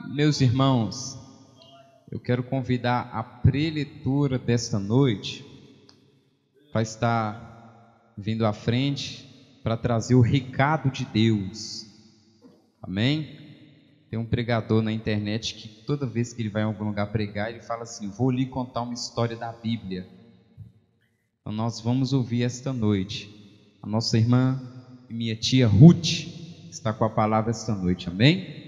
Meus irmãos, eu quero convidar a preleitura desta noite para estar vindo à frente para trazer o recado de Deus. Amém? Tem um pregador na internet que toda vez que ele vai em algum lugar pregar, ele fala assim: vou lhe contar uma história da Bíblia. Então nós vamos ouvir esta noite a nossa irmã e minha tia Ruth está com a palavra esta noite, amém?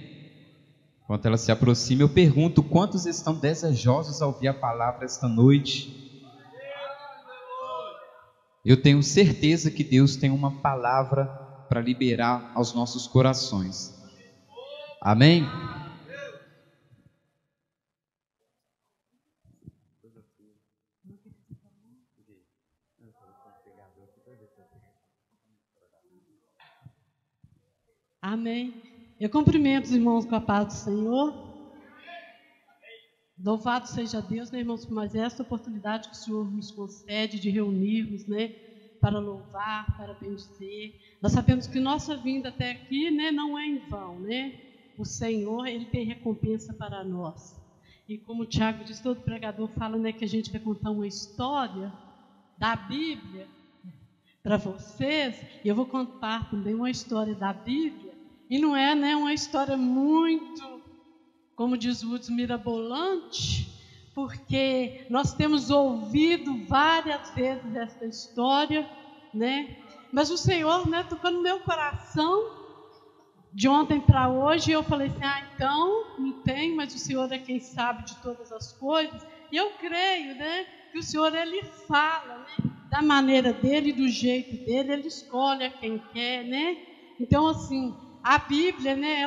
Enquanto ela se aproxima, eu pergunto: quantos estão desejosos a ouvir a palavra esta noite? Eu tenho certeza que Deus tem uma palavra para liberar aos nossos corações, amém? Amém. Eu cumprimento os irmãos com a paz do Senhor. Louvado seja Deus, né, irmãos, por mais esta oportunidade que o Senhor nos concede de reunirmos, né, para louvar, para bendizer. Nós sabemos que nossa vinda até aqui, né, não é em vão, né? O Senhor, Ele tem recompensa para nós. E como o Tiago diz, todo pregador fala, né, que a gente vai contar uma história da Bíblia para vocês, e eu vou contar também uma história da Bíblia, e não é, né, uma história muito, como diz o Woods, mirabolante, porque nós temos ouvido várias vezes essa história, né, mas o Senhor, né, tocou no meu coração de ontem para hoje, e eu falei assim: então, não tem, mas o Senhor é quem sabe de todas as coisas, e eu creio, né, que o Senhor, Ele fala, né, da maneira dele, do jeito dele, Ele escolhe a quem quer, né? Então, assim, a Bíblia, né,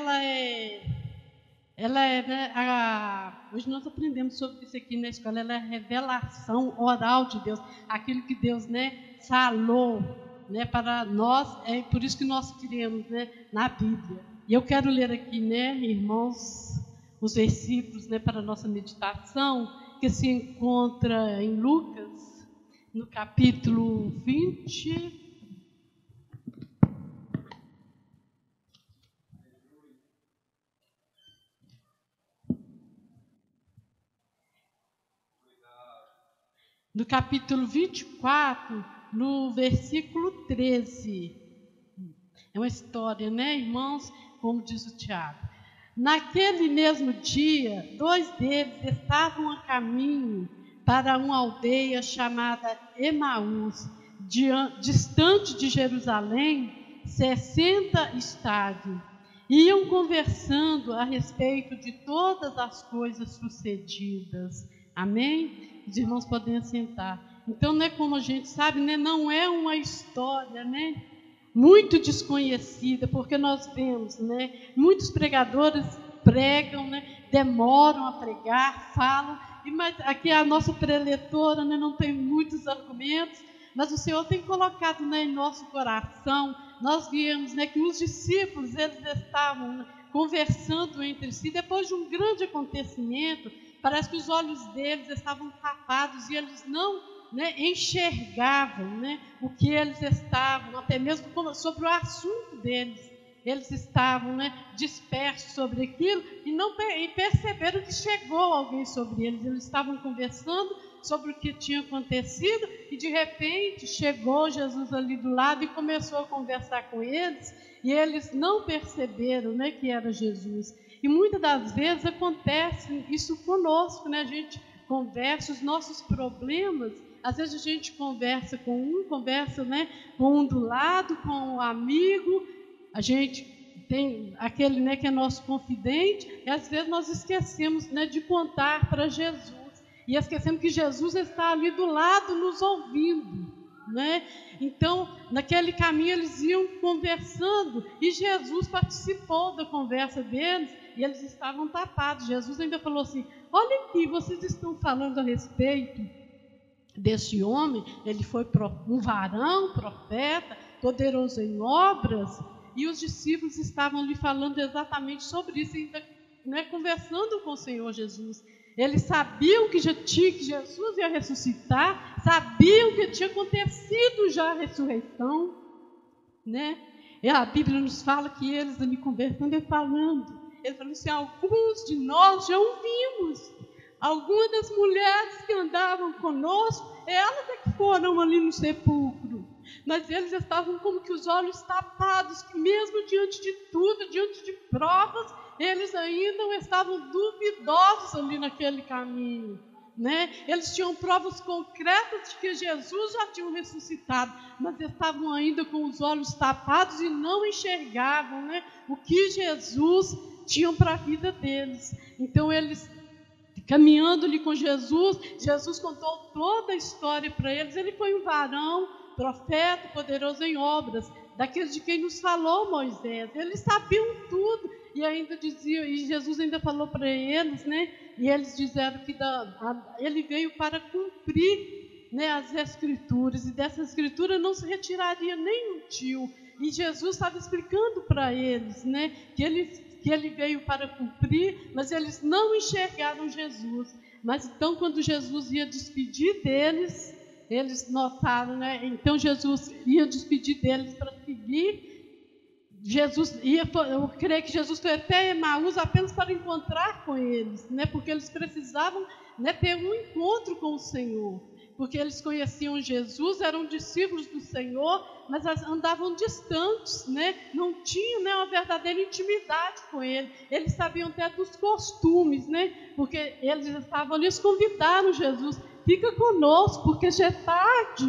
ela é, né, hoje nós aprendemos sobre isso aqui na escola, ela é a revelação oral de Deus, aquilo que Deus, né, falou, né, para nós, é por isso que nós cremos, né, na Bíblia. E eu quero ler aqui, né, irmãos, os versículos, né, para a nossa meditação, que se encontra em Lucas, no capítulo 20, no capítulo 24, no versículo 13. É uma história, né, irmãos? Como diz o Tiago. Naquele mesmo dia, 2 deles estavam a caminho para uma aldeia chamada Emaús, distante de Jerusalém, 60 estádios. Iam conversando a respeito de todas as coisas sucedidas. Amém? Os irmãos podem assentar. Então, né, como a gente sabe, né, não é uma história, né, muito desconhecida, porque nós vemos, né, muitos pregadores pregam, né, demoram a pregar, falam, mas aqui a nossa preletora, né, não tem muitos argumentos, mas o Senhor tem colocado, né, em nosso coração. Nós vimos, né, que os discípulos, eles estavam, né, conversando entre si, depois de um grande acontecimento. Parece que os olhos deles estavam tapados e eles não, né, enxergavam, né, o que eles estavam, até mesmo sobre o assunto deles. Eles estavam, né, dispersos sobre aquilo e perceberam que chegou alguém sobre eles. Eles estavam conversando sobre o que tinha acontecido e de repente chegou Jesus ali do lado e começou a conversar com eles, e eles não perceberam, né, que era Jesus. E muitas das vezes acontece isso conosco, né? A gente conversa os nossos problemas, às vezes a gente conversa com um, conversa, né, com um do lado, com um amigo, a gente tem aquele, né, que é nosso confidente, e às vezes nós esquecemos, né, de contar para Jesus, e esquecemos que Jesus está ali do lado nos ouvindo, né? Então, naquele caminho eles iam conversando e Jesus participou da conversa deles e eles estavam tapados. Jesus ainda falou assim: olha aqui, vocês estão falando a respeito desse homem, ele foi um varão, profeta, poderoso em obras, e os discípulos estavam lhe falando exatamente sobre isso, ainda, né, conversando com o Senhor Jesus. Eles sabiam que Jesus ia ressuscitar, sabiam que tinha acontecido já a ressurreição, né? E a Bíblia nos fala que eles ali conversando e falando. Ele falou assim: alguns de nós já o vimos. Algumas das mulheres que andavam conosco, elas é que foram ali no sepulcro. Mas eles estavam como que os olhos tapados, que mesmo diante de tudo, diante de provas, eles ainda estavam duvidosos ali naquele caminho, né? Eles tinham provas concretas de que Jesus já tinha ressuscitado, mas estavam ainda com os olhos tapados e não enxergavam, né, o que Jesus tinha para a vida deles. Então eles, caminhando ali com Jesus, Jesus contou toda a história para eles. Ele foi um varão, profeta, poderoso em obras, daqueles de quem nos falou Moisés. Eles sabiam tudo e ainda diziam, e Jesus ainda falou para eles, né? E eles disseram que ele veio para cumprir, né, as escrituras, e dessa escritura não se retiraria nem um tio. E Jesus estava explicando para eles, né, que ele veio para cumprir, mas eles não enxergaram Jesus. Mas então, quando Jesus ia despedir deles, eles notaram, né? Então Jesus ia despedir deles para seguir. Eu creio que Jesus foi até Emaús apenas para encontrar com eles, né? Porque eles precisavam, né, ter um encontro com o Senhor. Porque eles conheciam Jesus, eram discípulos do Senhor, mas andavam distantes, né? Não tinham, né, uma verdadeira intimidade com Ele. Eles sabiam até dos costumes, né? Porque eles estavam ali, eles convidaram Jesus: fica conosco, porque já é tarde,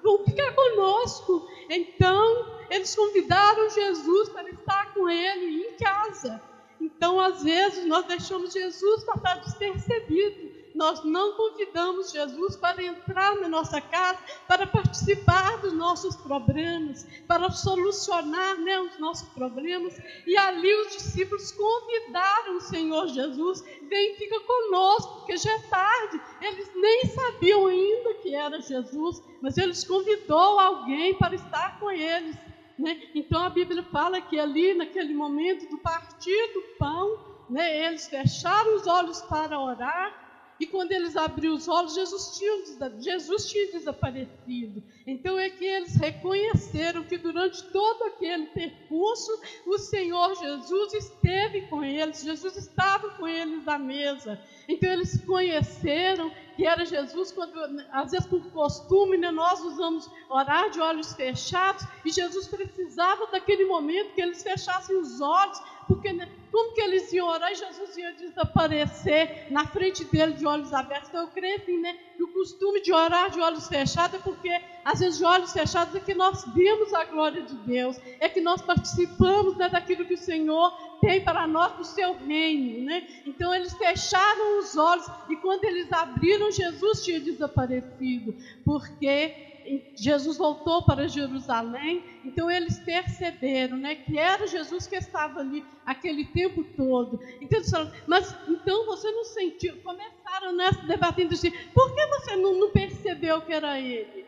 vão ficar conosco. Então, eles convidaram Jesus para estar com Ele em casa. Então, às vezes, nós deixamos Jesus passar despercebido. Nós não convidamos Jesus para entrar na nossa casa, para participar dos nossos problemas, para solucionar, né, os nossos problemas. E ali os discípulos convidaram o Senhor Jesus: vem, fica conosco, porque já é tarde. Eles nem sabiam ainda que era Jesus, mas eles convidou alguém para estar com eles, né? Então a Bíblia fala que ali, naquele momento do partir do pão, né, eles fecharam os olhos para orar. E quando eles abriram os olhos, Jesus tinha desaparecido. Então é que eles reconheceram que durante todo aquele percurso, o Senhor Jesus esteve com eles. Jesus estava com eles à mesa. Então eles conheceram que era Jesus. Quando, às vezes por costume, né, nós usamos orar de olhos fechados, e Jesus precisava daquele momento que eles fechassem os olhos, porque, né, como que eles iam orar e Jesus ia desaparecer na frente dele de olhos abertos? Então eu creio assim, né, que o costume de orar de olhos fechados é porque às vezes de olhos fechados é que nós vemos a glória de Deus, é que nós participamos, né, daquilo que o Senhor tem para nós do seu reino, né? Então eles fecharam os olhos, e quando eles abriram, Jesus tinha desaparecido, porque Jesus voltou para Jerusalém. Então eles perceberam, né, que era Jesus que estava ali aquele tempo todo. Então eles falaram: mas então você não sentiu? Começaram, né, debatendo assim: por que você não percebeu que era ele?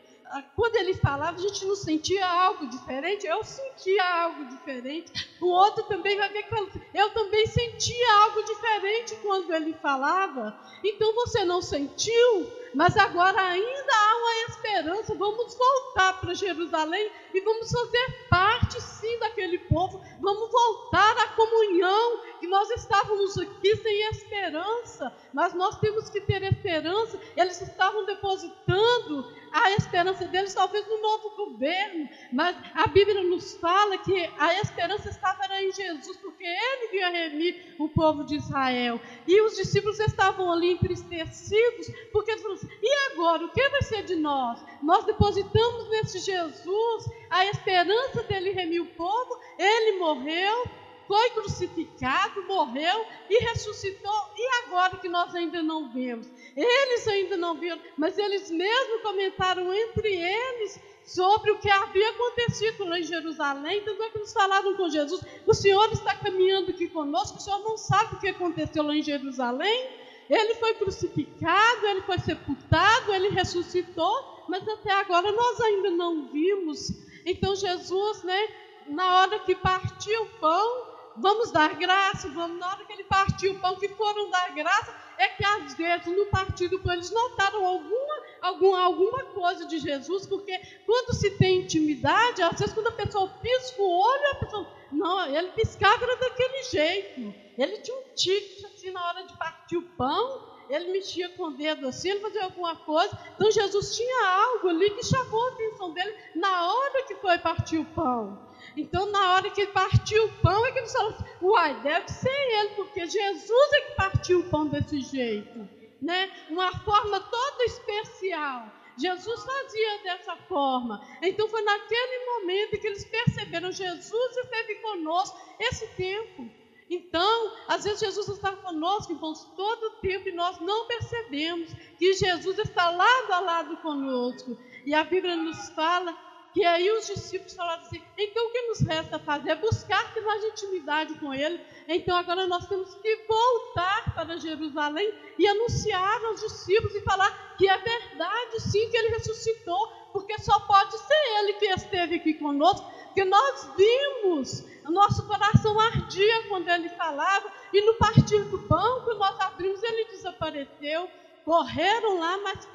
Quando ele falava, a gente não sentia algo diferente? Eu sentia algo diferente. O outro também vai ver que fala: eu também sentia algo diferente quando ele falava. Então você não sentiu, mas agora ainda há uma esperança. Vamos voltar para Jerusalém e vamos fazer parte, sim, daquele povo. Vamos voltar à comunhão, que nós estávamos aqui sem esperança, mas nós temos que ter esperança. Eles estavam depositando a esperança deles talvez no novo governo, mas a Bíblia nos fala que a esperança estava em Jesus, porque Ele vinha remir o povo de Israel. E os discípulos estavam ali entristecidos, porque eles falaram assim: e agora, o que vai ser de nós? Nós depositamos nesse Jesus a esperança dele remir o povo. Ele morreu, foi crucificado, morreu e ressuscitou, e agora que nós ainda não vemos? Eles ainda não viram, mas eles mesmos comentaram entre eles sobre o que havia acontecido lá em Jerusalém. Tanto é que eles falaram com Jesus: o Senhor está caminhando aqui conosco, o Senhor não sabe o que aconteceu lá em Jerusalém? Ele foi crucificado, ele foi sepultado, ele ressuscitou, mas até agora nós ainda não vimos. Então Jesus, né, na hora que partiu o pão, vamos dar graça, na hora que ele partiu o pão, que foram dar graça, é que às vezes no partir do pão eles notaram alguma coisa de Jesus, porque quando se tem intimidade, às vezes quando a pessoa pisca o olho, a pessoa: Não, ele piscava era daquele jeito. Ele tinha um tique assim na hora de partir o pão, ele mexia com o dedo assim, ele fazia alguma coisa. Então Jesus tinha algo ali que chamou a atenção dele na hora que foi partir o pão. Então, na hora que ele partiu o pão, é que eles falaram assim, uai, deve ser ele, porque Jesus é que partiu o pão desse jeito, né? Uma forma toda especial. Jesus fazia dessa forma. Então, foi naquele momento que eles perceberam, Jesus esteve conosco esse tempo. Então, às vezes Jesus está conosco, irmãos, todo o tempo, e nós não percebemos que Jesus está lado a lado conosco. E a Bíblia nos fala que aí os discípulos falaram assim, então o que nos resta fazer? É buscar ter mais intimidade com Ele. Então agora nós temos que voltar para Jerusalém e anunciar aos discípulos e falar que é verdade sim que Ele ressuscitou, porque só pode ser Ele que esteve aqui conosco, porque nós vimos, o nosso coração ardia quando Ele falava, e no partir do pão que nós abrimos, Ele desapareceu. Correram lá, mas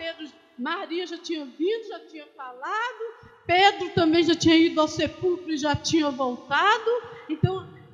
Maria já tinha vindo, já tinha falado, Pedro também já tinha ido ao sepulcro e já tinha voltado.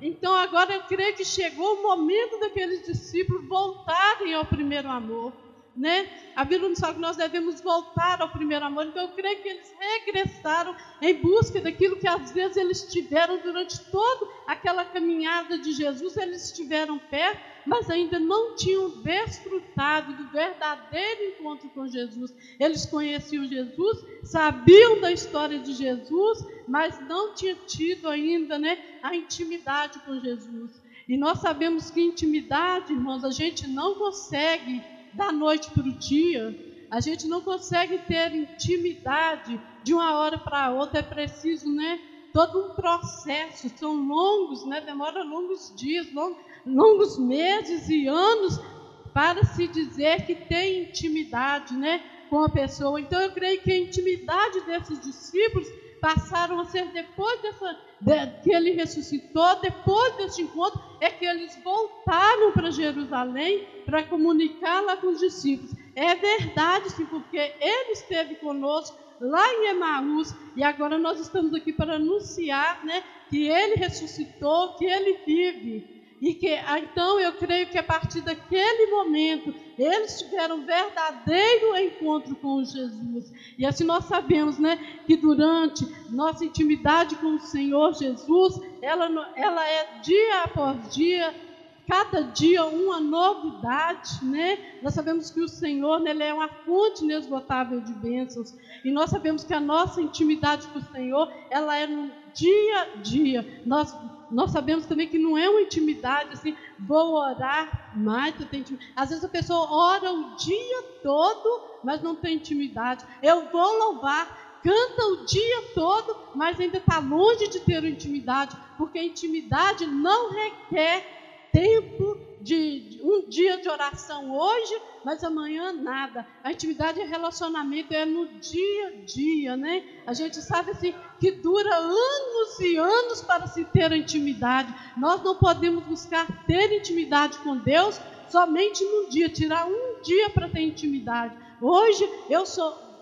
Então agora eu creio que chegou o momento daqueles discípulos voltarem ao primeiro amor, né? A Bíblia nos fala que nós devemos voltar ao primeiro amor. Então eu creio que eles regressaram em busca daquilo que às vezes eles tiveram durante toda aquela caminhada de Jesus. Eles estiveram perto, mas ainda não tinham desfrutado do verdadeiro encontro com Jesus. Eles conheciam Jesus, sabiam da história de Jesus, mas não tinham tido ainda, né, a intimidade com Jesus. E nós sabemos que intimidade, irmãos, a gente não consegue da noite para o dia. A gente não consegue ter intimidade de uma hora para outra. É preciso, né, todo um processo. São longos, né, demora longos dias, longos meses e anos para se dizer que tem intimidade, né, com a pessoa. Então eu creio que a intimidade desses discípulos passaram a ser depois que ele ressuscitou, depois desse encontro, é que eles voltaram para Jerusalém para comunicar lá com os discípulos. É verdade, sim, porque ele esteve conosco lá em Emaús, e agora nós estamos aqui para anunciar, né, que ele ressuscitou, que ele vive. E que, então, eu creio que a partir daquele momento, eles tiveram um verdadeiro encontro com Jesus. E assim nós sabemos, né, que durante nossa intimidade com o Senhor Jesus, ela é dia após dia, cada dia uma novidade, né? Nós sabemos que o Senhor, né, Ele é uma fonte inesgotável de bênçãos. E nós sabemos que a nossa intimidade com o Senhor, ela é no dia a dia. Nós sabemos também que não é uma intimidade assim, vou orar mais, eu tenho intimidade. Às vezes a pessoa ora o dia todo, mas não tem intimidade. Eu vou louvar, canta o dia todo, mas ainda está longe de ter intimidade, porque a intimidade não requer tempo de um dia de oração hoje, mas amanhã nada. A intimidade e relacionamento é no dia a dia, né? A gente sabe assim que dura anos e anos para se ter a intimidade. Nós não podemos buscar ter intimidade com Deus somente num dia, tirar um dia para ter intimidade. Hoje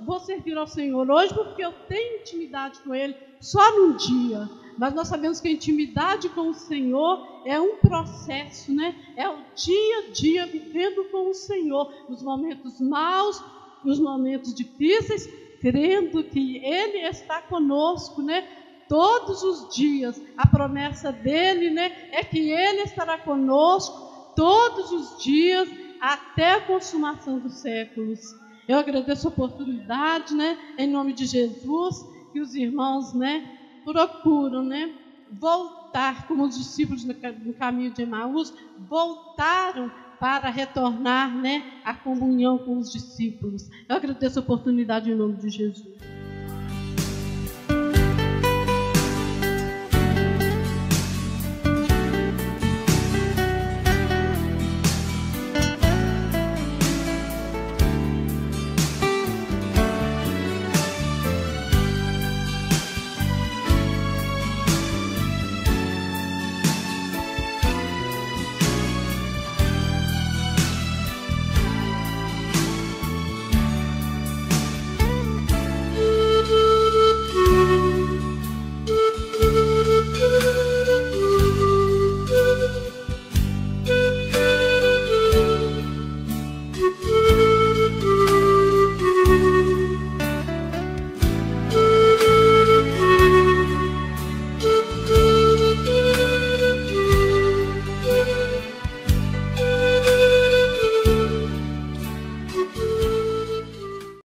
vou servir ao Senhor hoje porque eu tenho intimidade com Ele só num dia. Mas nós sabemos que a intimidade com o Senhor é um processo, né? É o dia a dia vivendo com o Senhor, nos momentos maus, nos momentos difíceis, crendo que Ele está conosco, né? Todos os dias. A promessa dele, né, é que Ele estará conosco todos os dias até a consumação dos séculos. Eu agradeço a oportunidade, né, em nome de Jesus, que os irmãos, né, procuram, né, voltar, como os discípulos no caminho de Emaús, voltaram para retornar, né, à comunhão com os discípulos. Eu agradeço a oportunidade em nome de Jesus.